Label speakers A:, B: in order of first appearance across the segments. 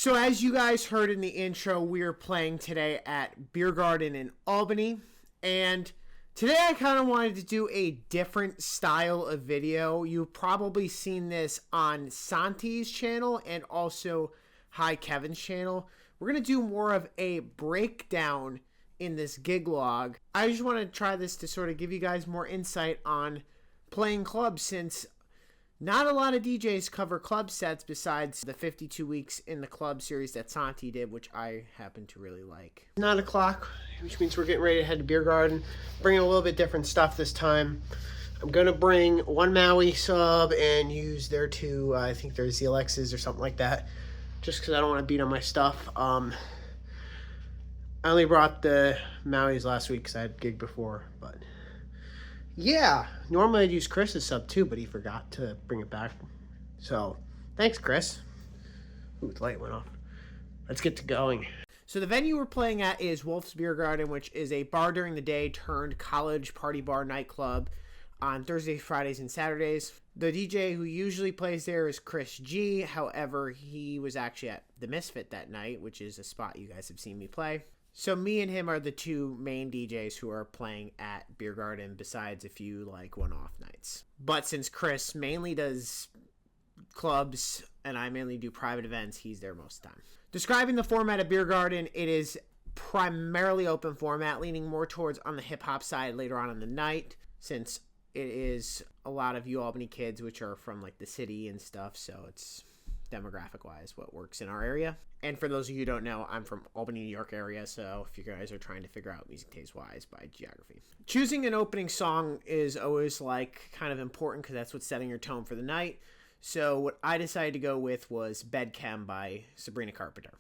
A: So as you guys heard in the intro, we are playing today at Biergarten in Albany. And today I kind of wanted to do a different style of video. You've probably seen this on Santi's channel and also HiKevin's channel. We're going to do more of a breakdown in this gig log. I just want to try this to sort of give you guys more insight on playing clubs, since not a lot of DJs cover club sets besides the 52 weeks in the club series that Santi did, which I happen to really like. 9 o'clock, which means we're getting ready to head to Biergarten. Bringing a little bit different stuff this time. I'm going to bring one Maui sub and use their two, I think they're ZLXs or something like that, just because I don't want to beat on my stuff. I only brought the Mauis last week because I had gig before, but yeah, normally I'd use Chris's sub too, but he forgot to bring it back. So, thanks, Chris. Ooh, the light went off. Let's get to going. So the venue we're playing at is Wolf's Biergarten, which is a bar during the day turned college party bar nightclub on Thursdays, Fridays, and Saturdays. The DJ who usually plays there is Chris G. However, he was actually at the Misfit that night, which is a spot you guys have seen me play. So me and him are the two main DJs who are playing at Biergarten, besides a few like one-off nights. But since Chris mainly does clubs and I mainly do private events, he's there most of the time. Describing the format of Biergarten, it is primarily open format, leaning more towards on the hip-hop side later on in the night, since it is a lot of UAlbany kids, which are from like the city and stuff, so it's demographic-wise what works in our area. And for those of you who don't know, I'm from Albany, New York area, so if you guys are trying to figure out music taste-wise by geography. Choosing an opening song is always like kind of important because that's what's setting your tone for the night. So what I decided to go with was Bed Chem by Sabrina Carpenter.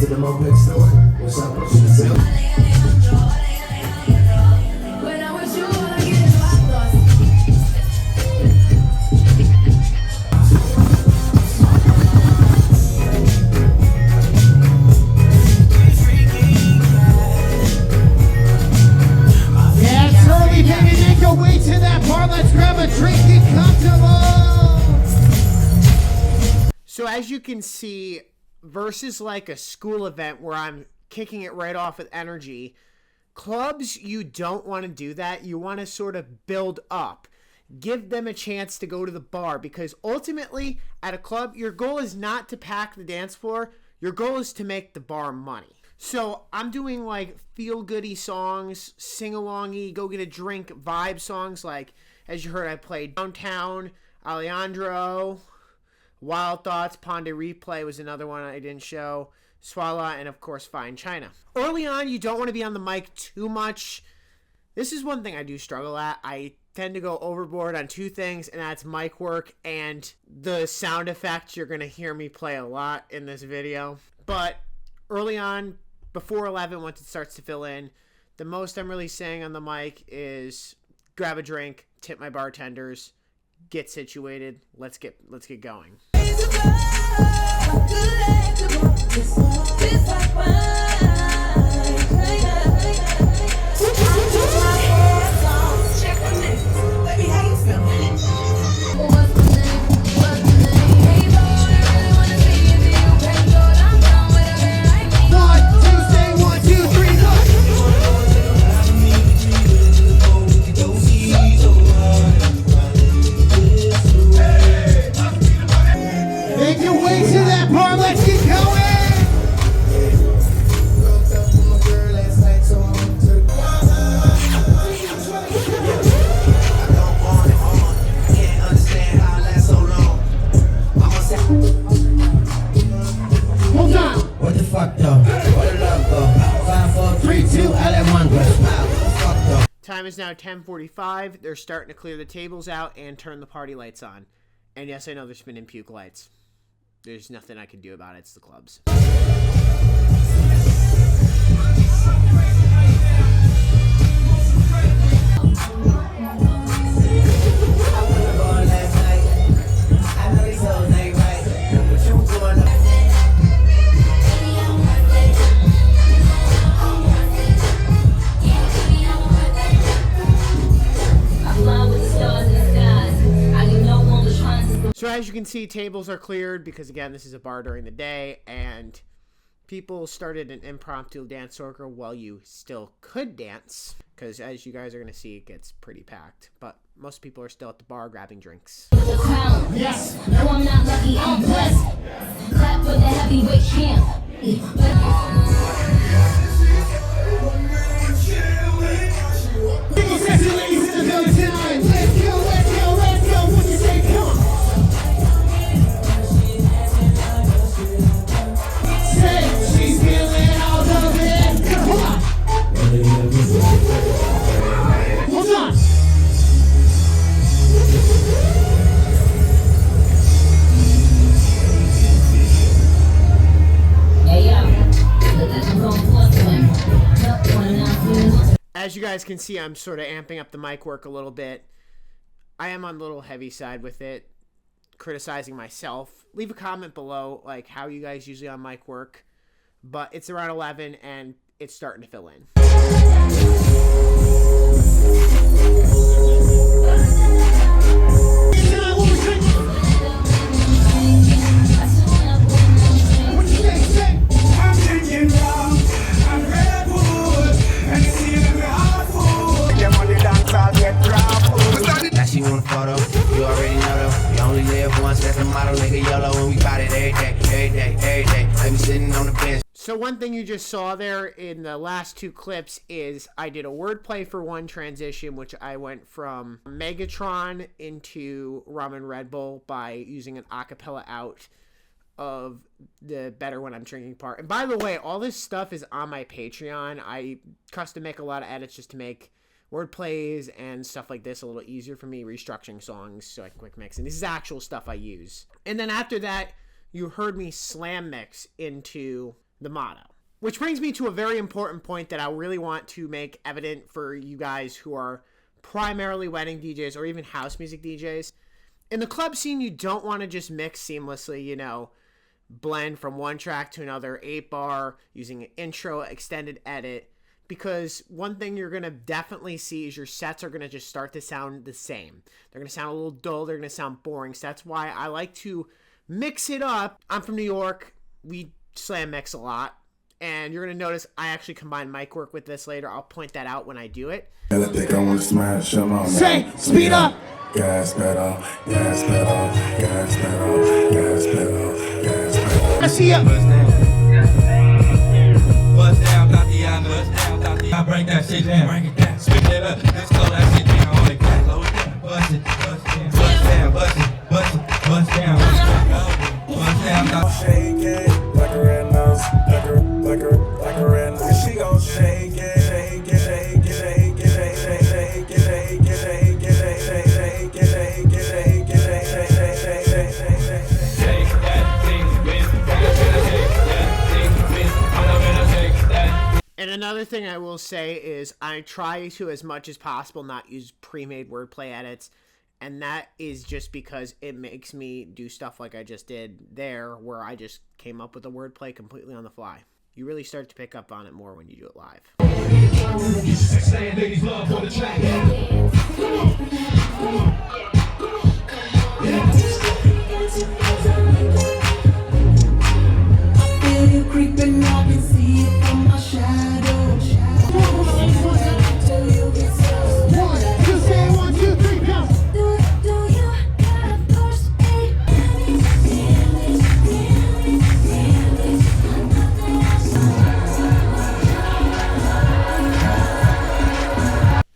B: The moped store. What's up? What you say?
C: Yeah, it's early, baby. Make your way to that bar. Let's grab a drink. Get comfortable.
A: So as you can see, versus like a school event where I'm kicking it right off with energy, clubs, you don't want to do that. You want to sort of build up. Give them a chance to go to the bar, because ultimately at a club, your goal is not to pack the dance floor. Your goal is to make the bar money. So I'm doing like feel-goody songs, sing-along-y, go get a drink vibe songs. Like, as you heard, I played Downtown, Alejandro, Wild Thoughts, Ponde Replay was another one I didn't show, Swalla, and of course Fine China. Early on, you don't want to be on the mic too much. This is one thing I do struggle at. I tend to go overboard on two things, and that's mic work and the sound effects. You're going to hear me play a lot in this video. But early on, before 11, once it starts to fill in, the most I'm really saying on the mic is grab a drink, tip my bartenders, get situated, let's get going.
C: Make your way to that bar. Let's get going. Hold on.
B: What the fuck though? What the love though? 5, 4, 3, 2, LM1. What the fuck though?
A: Time is now 10:45. They're starting to clear the tables out and turn the party lights on. And yes, I know they're spinning puke lights. There's nothing I can do about it. It's the clubs. as you can see, tables are cleared because, again, this is a bar during the day, and people started an impromptu dance circle while you still could dance, because as you guys are going to see, it gets pretty packed. But most people are still at the bar grabbing drinks.
C: Yes. No, I'm not lucky. I'm blessed. Clap for the heavyweight champ. Sexy ladies in the building tonight. Let's go, let's go, let's go. What you say? Come on. Say she's feeling all of it. Come on. Hold on.
A: As you guys can see, I'm sort of amping up the mic work a little bit. I am on the little heavy side with it, criticizing myself. Leave a comment below, like, how you guys usually on mic work. But it's around 11, and it's starting to fill in.
B: Now she want a photo, you already know though. You only live once, that's the motto, nigga YOLO. And we got it every day, every day, every day. Like we sitting on the bench.
A: So one thing you just saw there in the last two clips is I did a wordplay for one transition, which I went from Megatron into Ramen Red Bull by using an acapella out of the Better When I'm Drinking part. And by the way, all this stuff is on my Patreon. I custom make a lot of edits just to make word plays and stuff like this a little easier for me, restructuring songs so I can quick mix. And this is actual stuff I use. And then after that, you heard me slam mix into the motto. Which brings me to a very important point that I really want to make evident for you guys who are primarily wedding DJs or even house music DJs. In the club scene, you don't want to just mix seamlessly, you know, blend from one track to another, 8-bar, using an intro, extended edit. Because one thing you're going to definitely see is your sets are going to just start to sound the same. They're going to sound a little dull. They're going to sound boring. So that's why I like to mix it up. I'm from New York. We slam mix a lot. And you're going to notice I actually combine mic work with this later. I'll point that out when I do it.
D: I think I want to smash them on.
C: Say, speed up.
D: Gas pedal, gas pedal, gas pedal, gas pedal, gas pedal.
C: I see ya.
E: Bust down, got the eye, bust down, got the eye. Break that shit down, break it down. Switch it up, let's slow that shit down. On the cat, slow it down. Bust it, bust down, bust down, bust it, bust it, bust down. Bust down, got
D: Shake it like a red nose, like a red nose. She gon' shake it, shake it, shake it, shake it, shake it, shake it, shake it, shake it, shake it, shake it, shake it, shake it, shake it, shake it.
E: shake that thing with that, shake that thing with shake that.
A: And another thing I will say is I try to, as much as possible, not use pre-made wordplay edits. And that is just because it makes me do stuff like I just did there, where I just came up with a wordplay completely on the fly. You really start to pick up on it more when you do it live.
E: Saying ladies love for the track.
F: Feel you creeping, I can see it from my shadow.
C: One, two, say 1, 2, 3, go.
F: Do you got a first aid?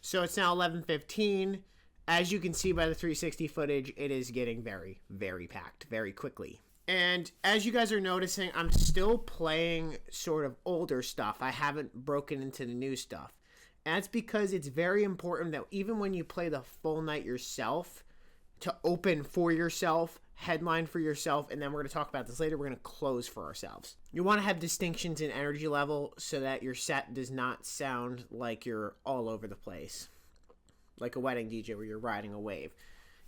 A: So it's now 11:15. As you can see by the 360 footage, it is getting very, very packed very quickly. And as you guys are noticing, I'm still playing sort of older stuff. I haven't broken into the new stuff. And that's because it's very important that even when you play the full night yourself, to open for yourself, headline for yourself, and then we're going to talk about this later, we're going to close for ourselves. You want to have distinctions in energy level so that your set does not sound like you're all over the place. Like a wedding DJ where you're riding a wave.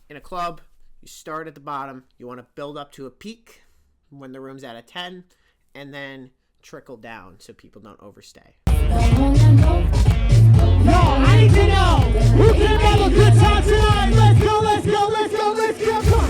A: In a club, you start at the bottom, you want to build up to a peak when the room's at a 10, and then trickle down so people don't overstay.
C: Yo, I need to know who can have a good time tonight. Let's go, let's go, let's go, let's go. Come on.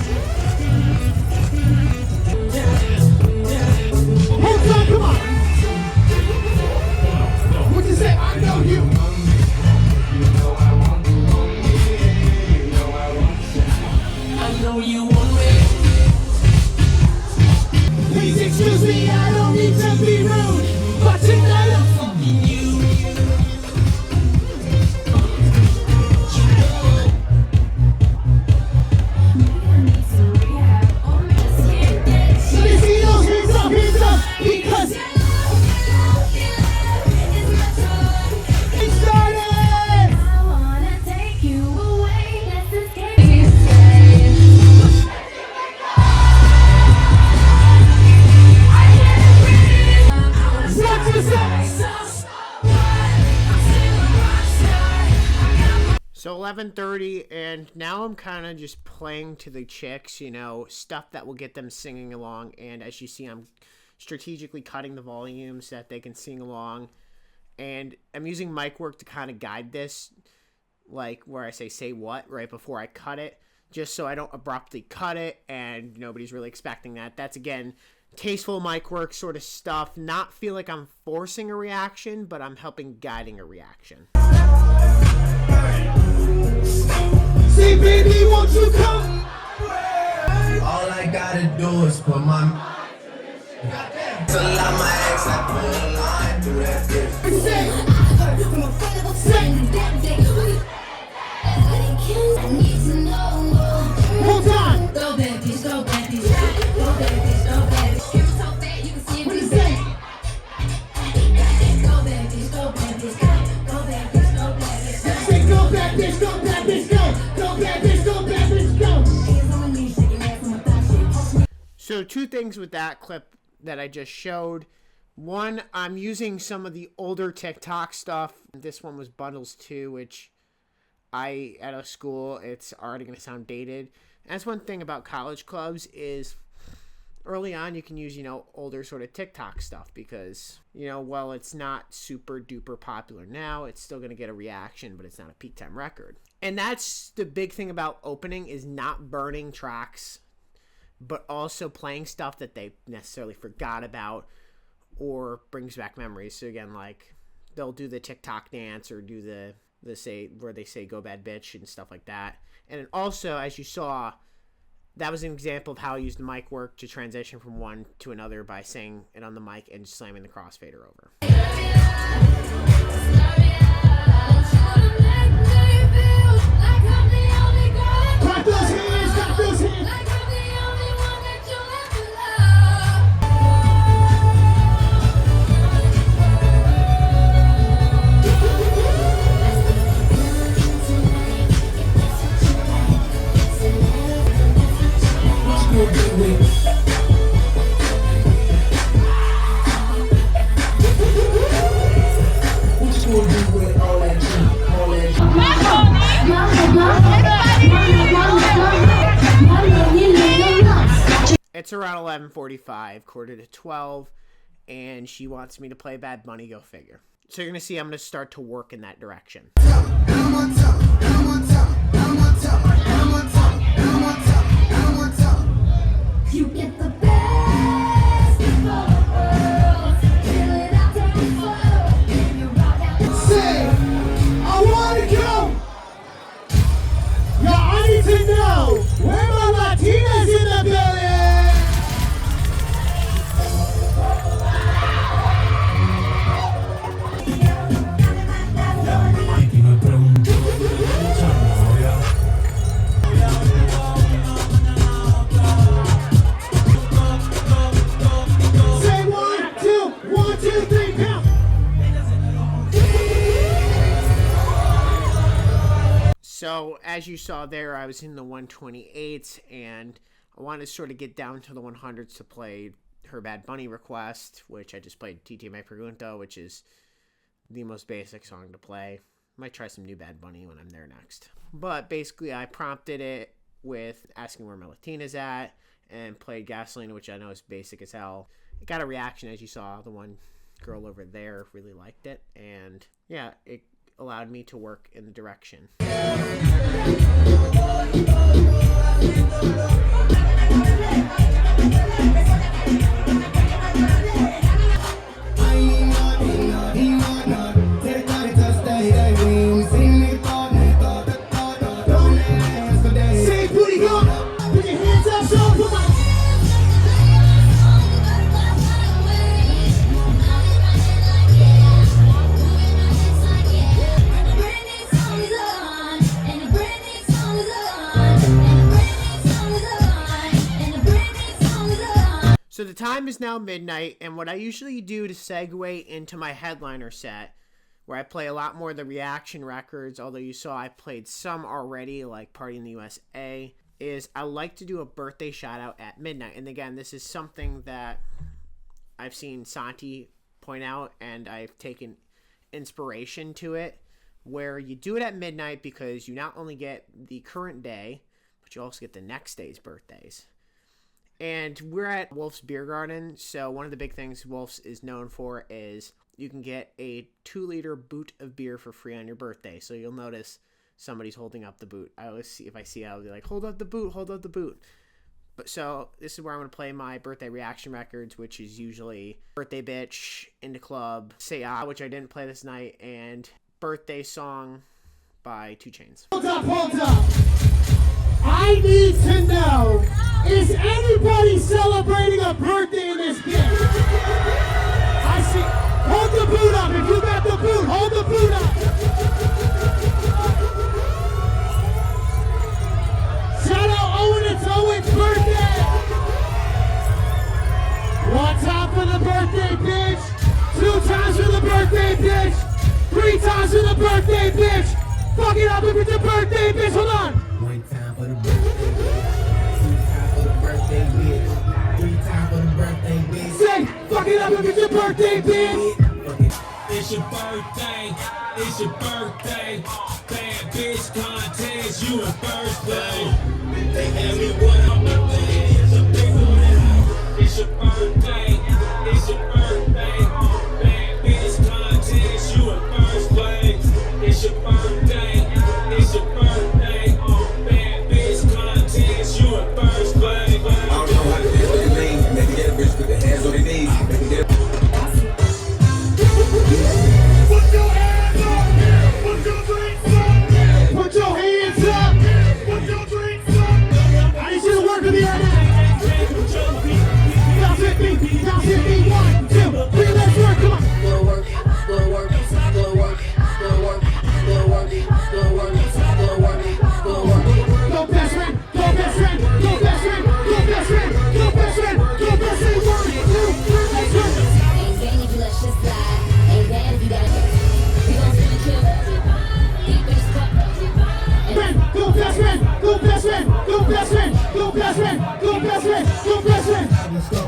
A: So 11:30, and now I'm kind of just playing to the chicks, you know, stuff that will get them singing along. And as you see, I'm strategically cutting the volume so that they can sing along. And I'm using mic work to kind of guide this, like where I say what right before I cut it, just so I don't abruptly cut it and nobody's really expecting that. That's, again, tasteful mic work sort of stuff. Not feel like I'm forcing a reaction, but I'm helping guiding a reaction.
C: Say, baby, won't you come?
B: All I gotta do is put my to lie my ex, I put a line through that bitch.
C: Hold on.
F: Go back, bitch, go back, bitch. Go back, bitch, go back, bitch. You so fat, you can see it.
C: What do you say?
F: Go back, bitch, go back, bitch. Go back, bitch, go back, bitch.
C: Say, go back, bitch, go back, bitch, go. Go back, bitch, go back, bitch, go.
F: Hands on my knees, shaking ass on my thigh shit.
A: So 2 things with that clip that I just showed. One, I'm using some of the older TikTok stuff. This one was Bundles 2, which at a school, it's already going to sound dated. That's one thing about college clubs is early on you can use, you know, older sort of TikTok stuff because, you know, while it's not super duper popular now, it's still going to get a reaction, but it's not a peak time record. And that's the big thing about opening is not burning tracks, but also playing stuff that they necessarily forgot about or brings back memories. So again, like they'll do the TikTok dance or do the say where they say "go bad bitch" and stuff like that. And also, as you saw, that was an example of how I used the mic work to transition from one to another by saying it on the mic and slamming the crossfader over.
C: Clap those hands, clap those hands.
A: It's around 11:45, quarter to 12, and she wants me to play Bad Bunny, go figure. So you're going to see I'm going to start to work in that direction.
F: You get the best of both worlds. Feel it out down slow. And you rock out the
C: Say, I wanna go. Yo, I need to know where my Latinas in the building. Say 1, 2, 1, 2, 3, count.
A: So as you saw there, I was in the 128s, and I wanted to sort of get down to the 100s to play her Bad Bunny request, which I just played TT Me Pregunto, which is the most basic song to play. Might try some new Bad Bunny when I'm there next. But basically, I prompted it with asking where my Latina's at, and played Gasoline, which I know is basic as hell. It got a reaction, as you saw. The one girl over there really liked it, and yeah, it allowed me to work in the direction.
C: Say booty go. Put your hands up, so put my
A: So the time is now midnight, and what I usually do to segue into my headliner set, where I play a lot more of the reaction records, although you saw I played some already, like Party in the USA, is I like to do a birthday shout out at midnight. And again, this is something that I've seen Santi point out, and I've taken inspiration to it, where you do it at midnight because you not only get the current day, but you also get the next day's birthdays. And we're at Wolf's Biergarten, so one of the big things Wolf's is known for is you can get a 2-liter boot of beer for free on your birthday. So you'll notice somebody's holding up the boot. I always see, if I see, I'll be like, hold up the boot, hold up the boot. But so this is where I'm going to play my birthday reaction records, which is usually Birthday Bitch, Into Club, Say Ah, which I didn't play this night, and Birthday Song by 2 Chainz.
C: Hold up. I need to know, is anybody celebrating a birthday in this bitch? I see. Hold the boot up. If you got the boot, hold the boot up. Shout out Owen, it's Owen's birthday. 1 time for the birthday bitch. 2 times for the birthday bitch. 3 times for the birthday bitch. Fuck it up if it's a birthday bitch. Hold on.
B: 1 time for the birthday bitch. 2 times for the birthday bitch. 3 times for the birthday bitch.
C: Say, fuck it up if it's your birthday, bitch.
E: It's your birthday, it's your birthday. Bad bitch contest, you in first place. They had me one on my birthday, it's a big one. It's your birthday, it's your birthday. Bad bitch contest, you in first place. It's your birthday, it's your birthday. Bad bitch contest, you in first place. I don't know how to do what it means. Maybe get a bitch with the hands on their knees. Maybe get
C: Put your hands up. Put your drinks up. Put your hands up. Put your drinks up. I need you to work with me right now. Bounce with me. Bounce with me. 1, 2, 3, let's work. Come on.
B: go work, go work, go work, go work, go work, go work, go work, go work.
C: Go best friend. Go best friend. Go best friend. Go best friend. Go best friend. Go best friend. 1, 2, 3, let's work.
F: Ain't gang if you let shit slide. Ain't bad if you got it. We gon' spin and kill. Deep in the spot.
C: Go best friend. Go best friend. Go best friend. Go best friend. Go best friend. Go best friend.
B: Let's go.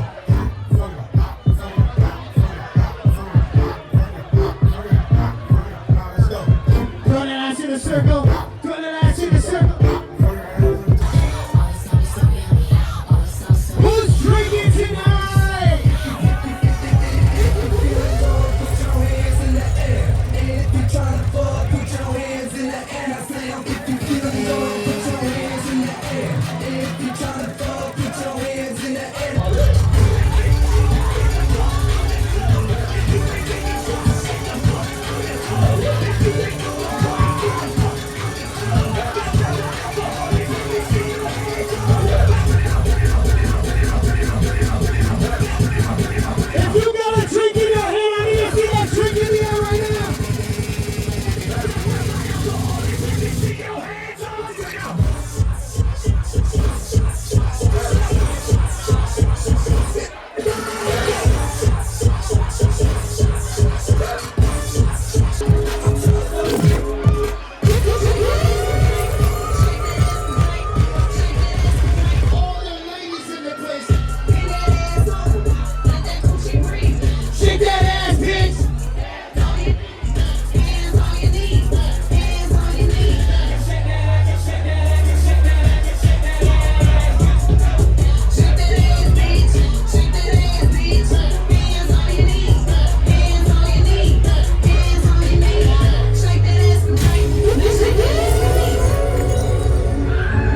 C: Throw that ass in a circle. Throw that ass in a circle. Who's drinking tonight? If you got a drink in your hand, I need to see that drink in the air right now. All the ladies in the place, shake that ass, bitch.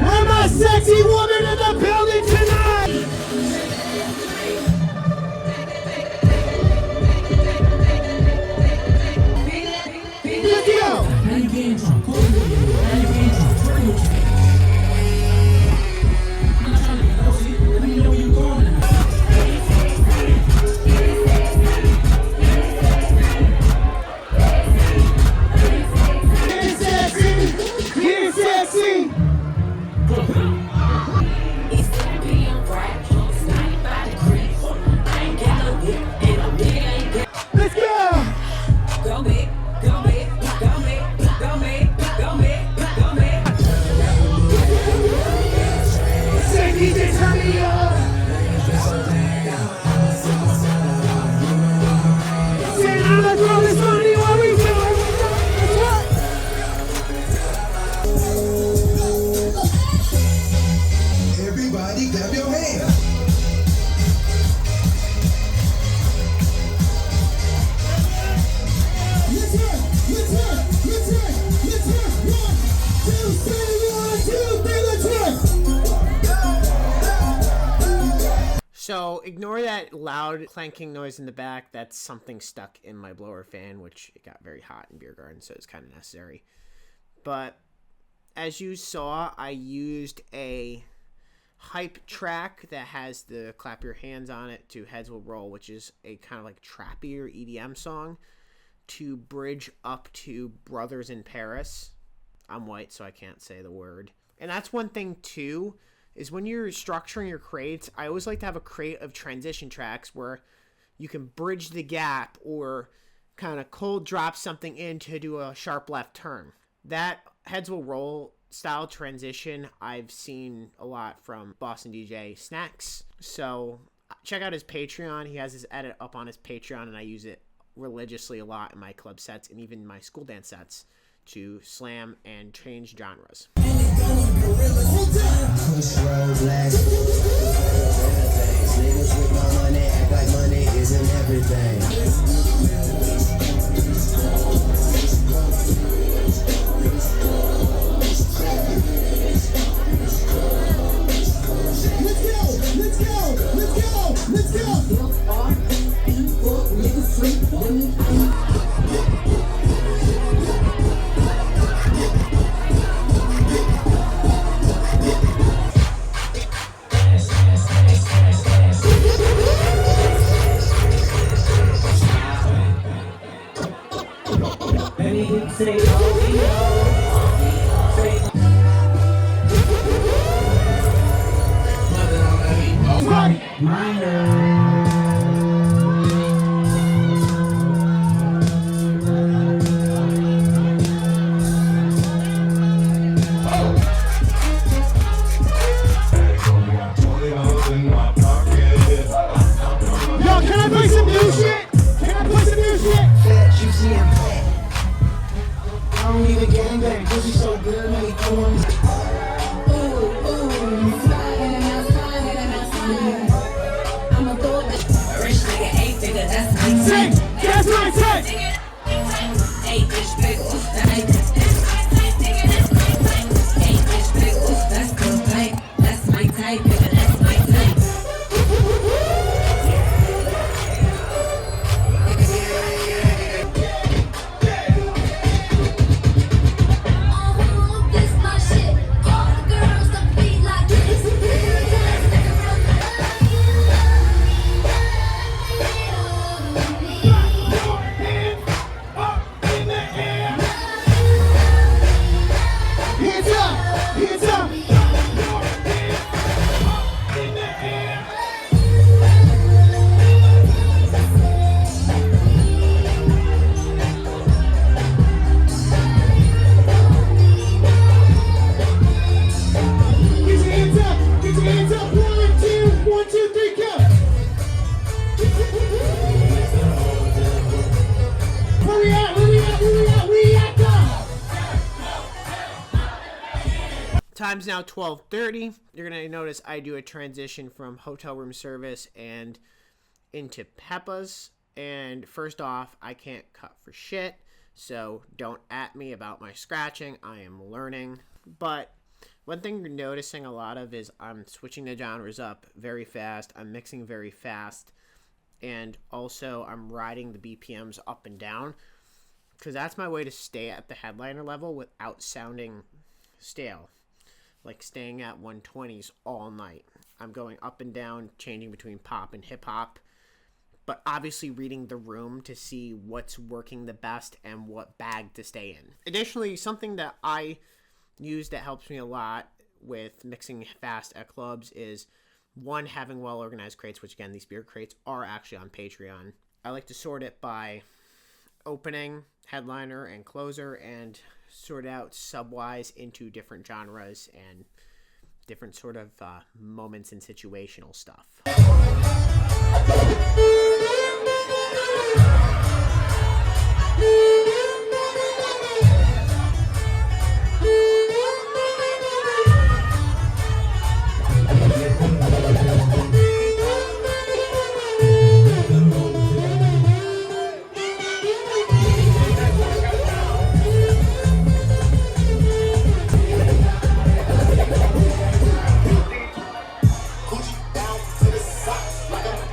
C: Where my sexy woman in the building tonight? Let's go. Get sexy. Get sexy. Let's go.
G: Go big, go big, go big, go big, go big, go big.
C: Say DJ, turn me up.
A: ignore that loud clanking noise in the back. That's something stuck in my blower fan, which it got very hot in Biergarten, so it's kind of necessary. But as you saw, I used a hype track that has the clap your hands on it to Heads Will Roll, which is a kind of like trappier EDM song, to bridge up to Brothers in Paris. I'm white, so I can't say the word. And that's one thing too, is when you're structuring your crates, I always like to have a crate of transition tracks where you can bridge the gap or kind of cold drop something in to do a sharp left turn. That Heads Will Roll style transition I've seen a lot from Boston DJ Snacks. So check out his Patreon. He has his edit up on his Patreon, and I use it religiously a lot in my club sets and even my school dance sets to slam and change genres.
B: Niggas with no money act like money isn't everything.
C: Let's go!
G: Say
C: Yo, can I play some new shit? Can I play some new shit?
B: Fat, juicy, and fat. I don't need a gangbang, pussy so good, make it corn.
C: Sing! That's what I said!
A: Time's now 12:30. You're going to notice I do a transition from hotel room service and into Peppa's. And first off, I can't cut for shit, so don't at me about my scratching. I am learning. But one thing you're noticing a lot of is I'm switching the genres up very fast. I'm mixing very fast. And also I'm riding the BPMs up and down, because that's my way to stay at the headliner level without sounding stale. Like staying at 120s all night. I'm going up and down, changing between pop and hip hop, but obviously reading the room to see what's working the best and what bag to stay in. Additionally, something that I use that helps me a lot with mixing fast at clubs is, one, having well organized crates, which again, these beer crates are actually on Patreon. I like to sort it by opening, headliner, and closer, and sort out subwise into different genres and different sort of moments and situational stuff.
C: Coochie down to the socks like a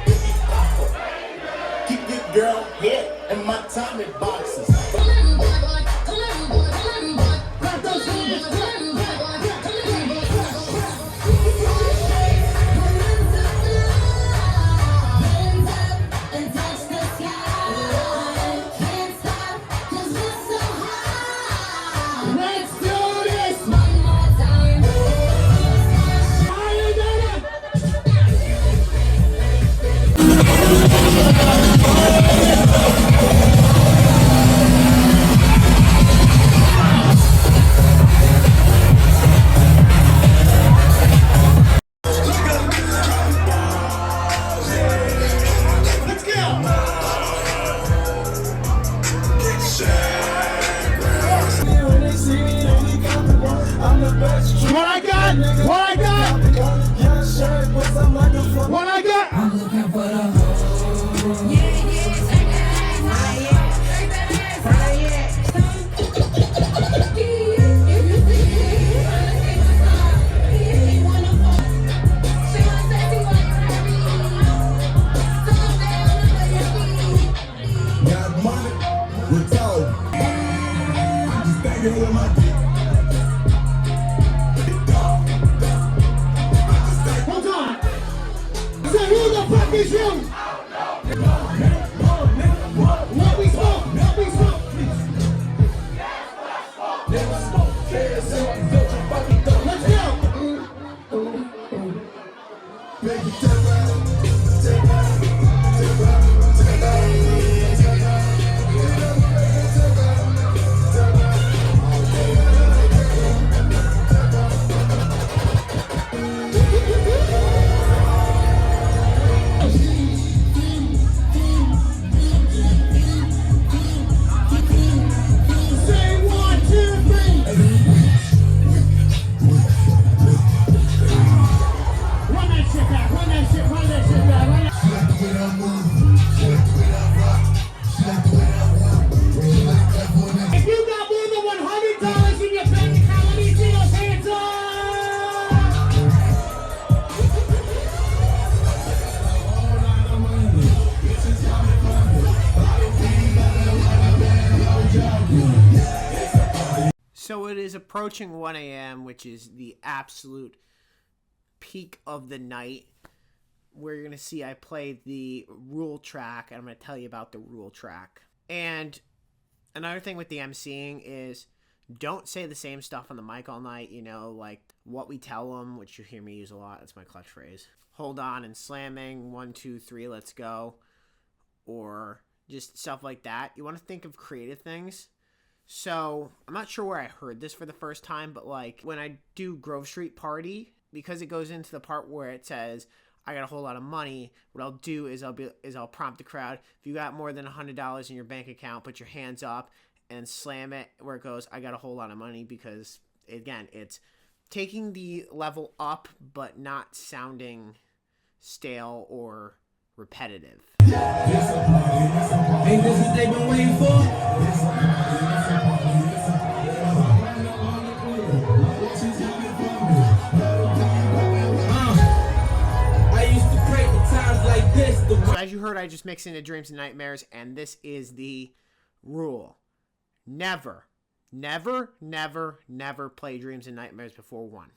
C: Hold on. So who the fuck is you? What we smoke? What we smoke? Let's go. Say 1, 2, 3. Run that shit back. Run that shit. Run that shit back. Run that. If you got more than $100 in your bank account, let me see those hands up.
A: So it is approaching 1 a.m., which is the absolute peak of the night, where you're going to see I play the rule track, and I'm going to tell you about the rule track. And another thing with the emceeing is don't say the same stuff on the mic all night, you know, like what we tell them, which you hear me use a lot. That's my clutch phrase. Hold on and slamming, 1, 2, 3, let's go. Or just stuff like that. You want to think of creative things. So I'm not sure where I heard this for the first time, but like when I do Grove Street Party, because it goes into the part where it says I got a whole lot of money, what I'll do is I'll prompt the crowd. If you got more than $100 in your bank account, put your hands up and slam it where it goes, I got a whole lot of money, because again, it's taking the level up but not sounding stale or repetitive.
E: Ain't this what they've been waiting for? I used to pray for times like this.
A: So as you heard, I just mixed into Dreams and Nightmares, and this is the rule. Never, never, never, never play Dreams and Nightmares before 1.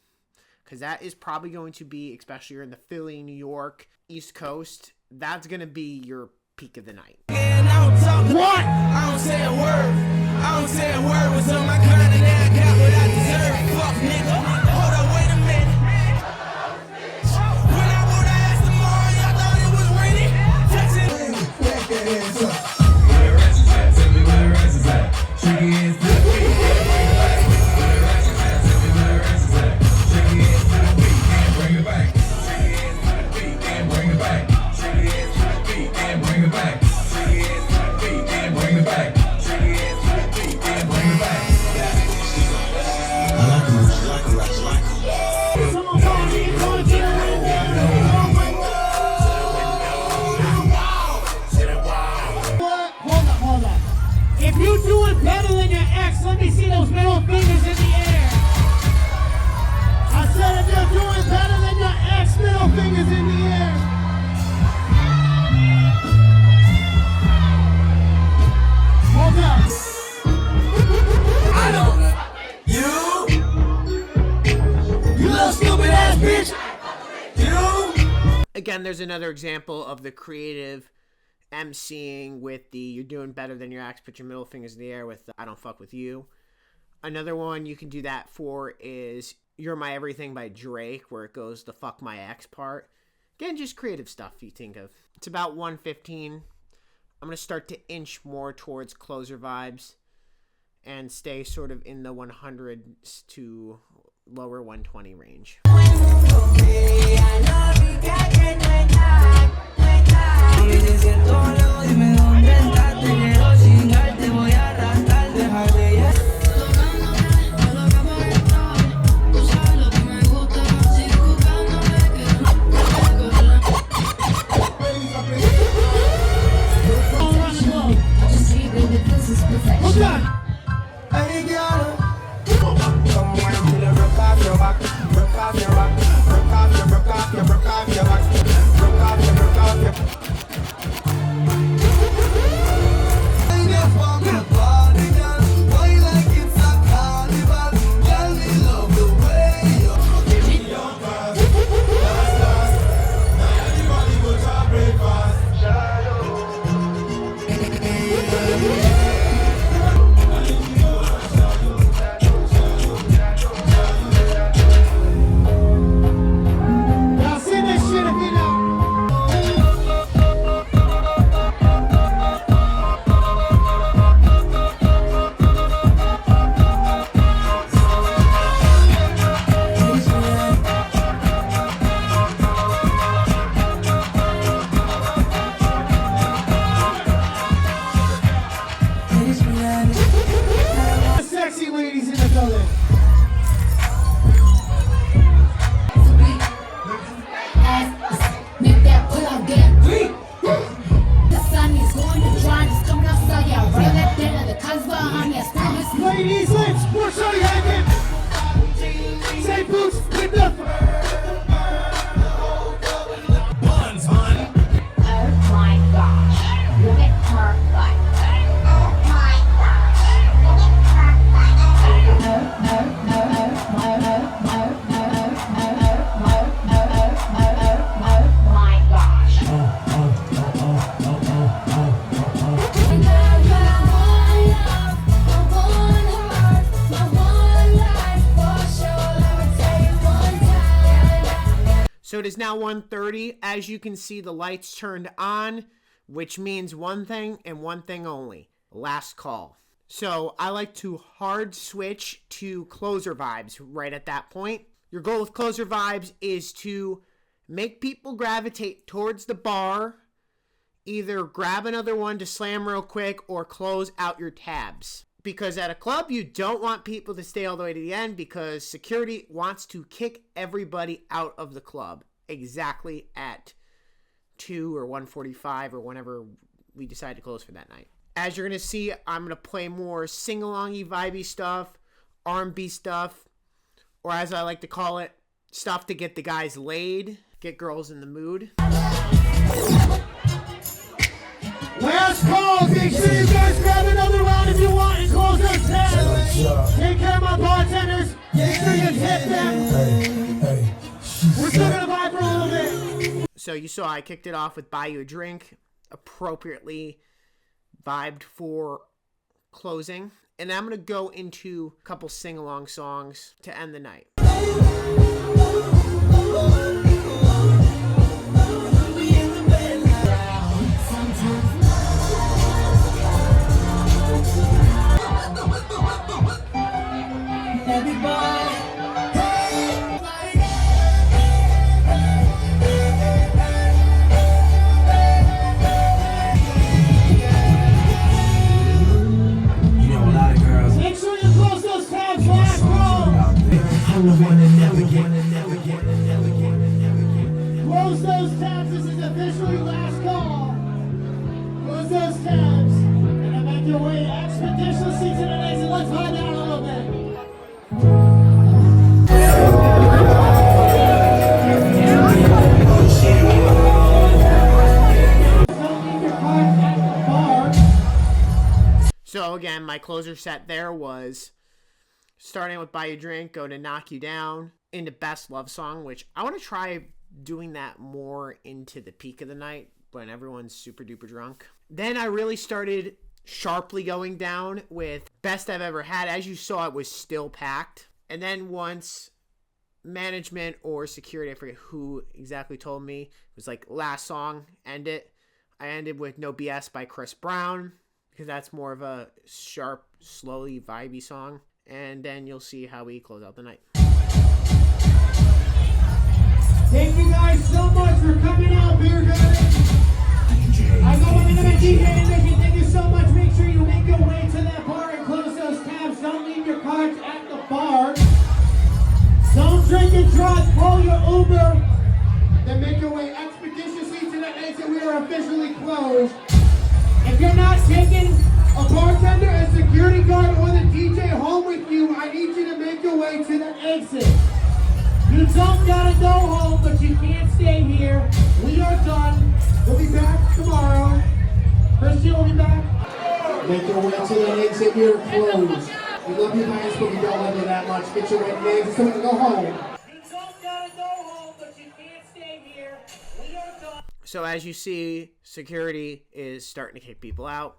A: Because that is probably going to be, especially you're in the Philly, New York, East Coast, that's going to be your peak of the night.
E: And I don't talk what? I don't say a word. I don't say a word. Was on my grind and now I got what I deserve. Fuck nigga. Hold up, wait a minute. When I wore the ass tomorrow, y'all thought it was raining. Texas. Where the rest is at? Tell me where the rest is at. Shake your hands to the beat. Bring it back. Where the rest is at? Tell me where the rest is at. Shake your hands to the beat and bring it back. Shake your hands to the beat and bring it back. Shake your hands to the beat and bring it back. Shake your hands to the beat and bring it back. Shake your hands to the beat and bring it back.
C: Someone call me, call it to the window. Hold up. If you doing better than your ex, let me see those middle fingers in the air. I said if you're doing better than your ex, middle fingers in the air. Hold up.
E: I don't know. You little stupid ass bitch. You.
A: Again, there's another example of the creative emceeing with the you're doing better than your ex, put your middle fingers in the air with the, I don't fuck with you. Another one you can do that for is You're My Everything by Drake, where it goes the fuck my ex part. Again, just creative stuff you think of. It's about 1:15. I'm going to start to inch more towards closer vibes and stay sort of in the 100s to lower 120 range.
C: Hold on.
E: Hey girl, come on, till you broke off your back, broke off your back, broke off your, broke off your, broke off your back, broke off your, broke off your. Ain't no fucking body, girl. Why like it's a car?
C: Play these lips, more shorty hanging. Say boots with the
D: Buns, hun.
F: Oh my gosh, look at her butt. Oh my gosh, look at her butt. Oh my gosh.
A: So it is now 1:30. As you can see, the lights turned on, which means one thing and one thing only: last call. So I like to hard switch to closer vibes right at that point. Your goal with closer vibes is to make people gravitate towards the bar, either grab another one to slam real quick or close out your tabs. Because at a club, you don't want people to stay all the way to the end because security wants to kick everybody out of the club exactly at 2 or 1:45 or whenever we decide to close for that night. As you're going to see, I'm going to play more sing-along-y, vibey stuff, R&B stuff, or as I like to call it, stuff to get the guys laid, get girls in the mood.
C: last call. Make sure you guys grab another round if you want and close those tabs. Take care of my bartenders. Make sure you hit them. We're still going to vibe for a little bit.
A: So you saw I kicked it off with Buy You a Drink, appropriately vibed for closing. And I'm going to go into a couple sing-along songs to end the night.
C: Close those tabs. This is officially last call. Close those tabs. And then make your way expeditiously to the next. And let's vibe out a little bit.
A: So again, my closer set there was starting with Buy You a Drink, go to Knock You Down, into Best Love Song, which I want to try doing that more into the peak of the night when everyone's super duper drunk. Then I really started sharply going down with Best I've Ever Had. As you saw, it was still packed. And then once management or security, I forget who exactly told me, it was like last song, end it. I ended with No BS by Chris Brown, because that's more of a sharp, slowly vibey song. And then you'll see how we close out the night.
C: Thank you guys so much for coming out, Biergarten. I go into the DJing mission. Thank you so much. Make sure you make your way to that bar and close those tabs. Don't leave your cards at the bar. Don't drink and drive. Call your Uber. Then make your way expeditiously to the exit. We are officially closed. If you're not taking a bartender, a security guard, or the DJ home with you, I need you to make your way to the exit. You don't gotta go home, but you can't stay here. We are done. We'll be back tomorrow. Christian will be back. Make your way to the exit. We are closed. We love you guys, but we don't love you that much. Get your way to the exit so we can go home. You don't gotta go home, but you can't stay here. We are done.
A: So as you see, security is starting to kick people out.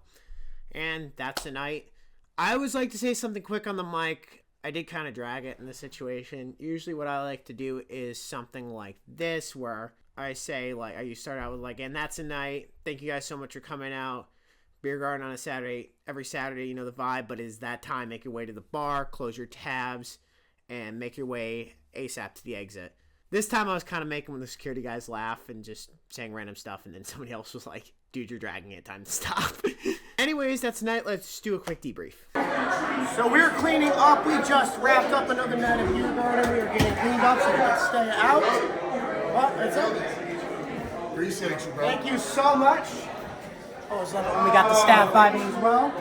A: And that's the night. I always like to say something quick on the mic. I did kind of drag it in this situation. Usually what I like to do is something like this, where I say, like, you start out with, like, and that's a night. Thank you guys so much for coming out. Biergarten on a Saturday. Every Saturday, you know the vibe, but it's that time. Make your way to the bar, close your tabs, and make your way ASAP to the exit. This time I was kind of making the security guys laugh and just saying random stuff, and then somebody else was like, dude, you're dragging it. Time to stop. Anyways, that's tonight. Let's do a quick debrief.
H: So we're cleaning up. We just wrapped up another night of Biergarten. We are getting cleaned up so we can stay out. Well, that's it.
D: Appreciate you, bro.
H: Thank you so much. Oh, so we got the staff vibing as well.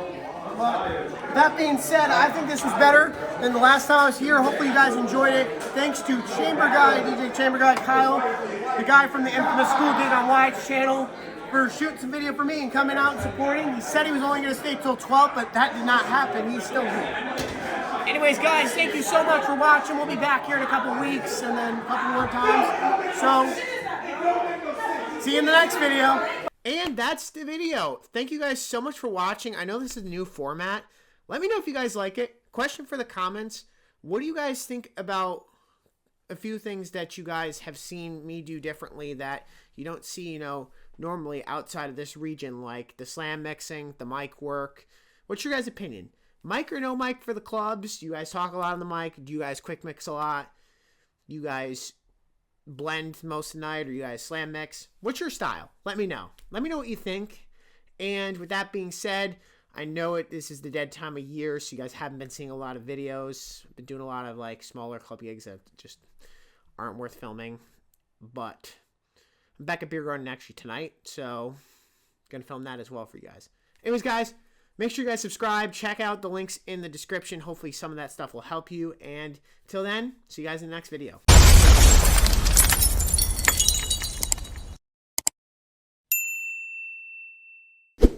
H: But that being said, I think this was better than the last time I was here. Hopefully you guys enjoyed it. Thanks to Chamber Guy, DJ Chamber Guy Kyle, the guy from the infamous School Dig on Wyatt's channel, for shooting some video for me and coming out and supporting. He said he was only going to stay till 12, but that did not happen. He's still here. Anyways, guys, thank you so much for watching. We'll be back here in a couple weeks and then a couple more times. So, see you in the next video.
A: And that's the video. Thank you guys so much for watching. I know this is a new format. Let me know if you guys like it. Question for the comments. What do you guys think about a few things that you guys have seen me do differently that you don't see, you know, normally outside of this region, like the slam mixing, the mic work? What's your guys' opinion? Mic or no mic for the clubs? Do you guys talk a lot on the mic? Do you guys quick mix a lot? You guys blend most of the night, or you guys slam mix? What's your style? Let me know. Let me know what you think. And with that being said, I know this is the dead time of year, so you guys haven't been seeing a lot of videos. I've been doing a lot of like smaller club gigs that just aren't worth filming. But I'm back at Biergarten actually tonight, so I'm gonna film that as well for you guys. Anyways, guys, make sure you guys subscribe. Check out the links in the description. Hopefully some of that stuff will help you. And until then, see you guys in the next video.